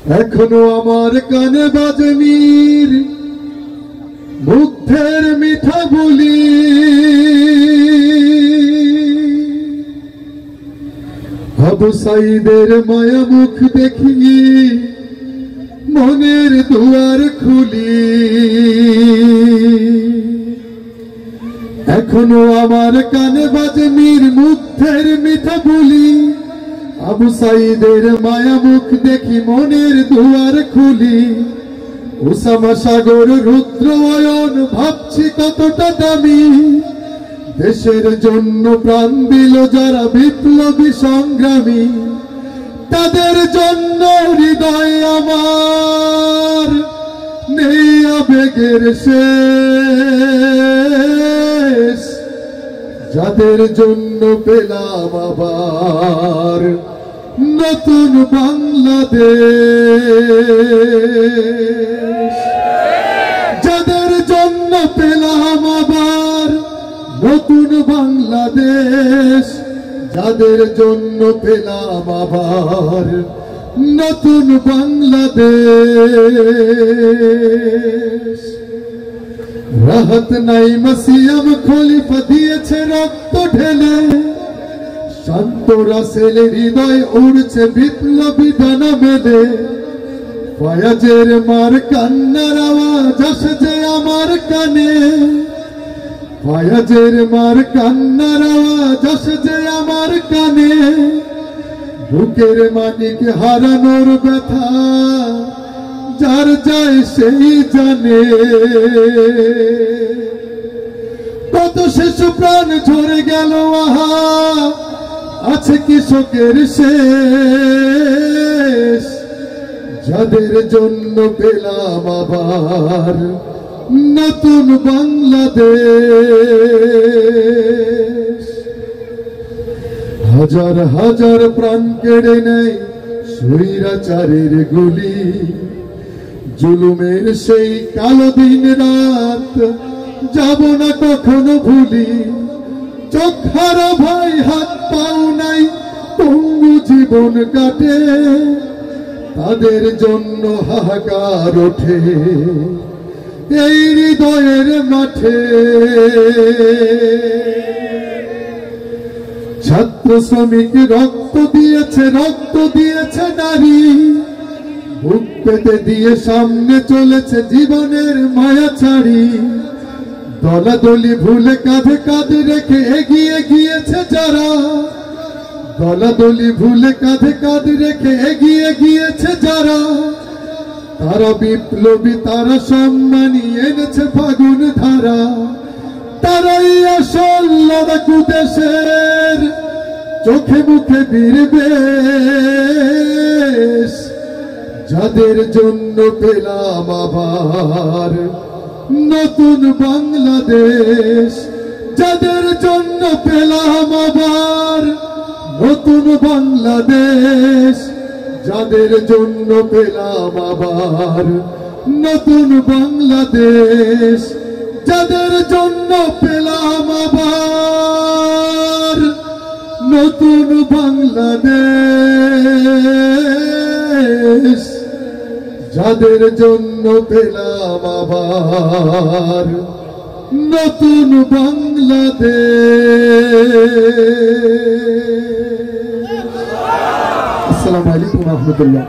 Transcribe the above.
এখনো আমার কানে বাজে মীর মুগ্ধের মিঠা বলি, আবু সাইদের মায়া মুখ দেখি মনের দুয়ার খুলি। এখনো আমার কানে বাজে মীর মুগ্ধের মিঠা বলি, আবু সাইদের মায়া মুখ দেখি মনের দুয়ার খুলি। উসামা সাগর রুদ্র অয়ন ভাবছি কতটা দামি, দেশের জন্য প্রাণ দিল যারা বিপ্লবী সংগ্রামী। তাদের জন্য হৃদয় আমার নেই আবেগের শেষ, যাদের জন্য পেলাম আবার নতুন বাংলাদেশ, যাদের জন্য পেলাম আবার নতুন বাংলাদেশ, যাদের জন্য পেলাম আবার নতুন বাংলাদেশ। রাহত নাইমা সিয়াম খলিফা দিয়েছে রক্ত ঢেলে, শান্ত রাসেলের হৃদয় উড়ছে বিপ্লবী ডানা মেলে। ফয়াজের মার কান্নার আওয়াজ আসছে আমার কানে, ফয়াজের মার কান্নার আওয়াজ আসছে আমার কানে। বুকের মানিক হারানোর ব্যথা যার যায় সেই জানে, কত শিশু প্রাণ ঝরে গেল আহা আছে কৃষকের শেষ, যাদের জন্য পেলাম আবার নতুন বাংলাদেশ। হাজার হাজার প্রাণ কেড়ে নেয় স্বৈরাচারের গুলি, জুলুমের সেই কালো দিন রাত যাব না কখনো ভুলি। চোখারা ভাই হাত পাও নাই পঙ্গু জীবন কাটে, তাদের জন্য হাহাকার ওঠে এই হৃদয়ের মাঠে। ছাত্র শ্রমিক রক্ত দিয়েছে নারী, বুক পেতে দিয়ে সামনে চলেছে জীবনের মায়া ছাড়ি। দলাদলি ভুলে কাঁধে কাঁধে রেখে এগিয়ে গিয়েছে যারা, দলাদলি ভুলে কাঁধে কাঁধে রেখে এগিয়ে গিয়েছে যারা। তারা বিপ্লবী, তারা সম্মানী এনেছে ফাগুন ধারা। তারাই আসল লড়াকু দেশের, চোখে মুখে বীর বেশ, যাদের জন্য পেলাম আবার নতুন বাংলাদেশ, যাদের জন্য পেলাম আবার নতুন বাংলাদেশ, যাদের জন্য পেলাম আবার নতুন বাংলাদেশ, যাদের জন্য পেলাম আবার নতুন বাংলাদেশ, যাদের জন্য পেলাম আবার নতুন বাংলাদেশ। আসসালামু আলাইকুম ওয়া রাহমাতুল্লাহ।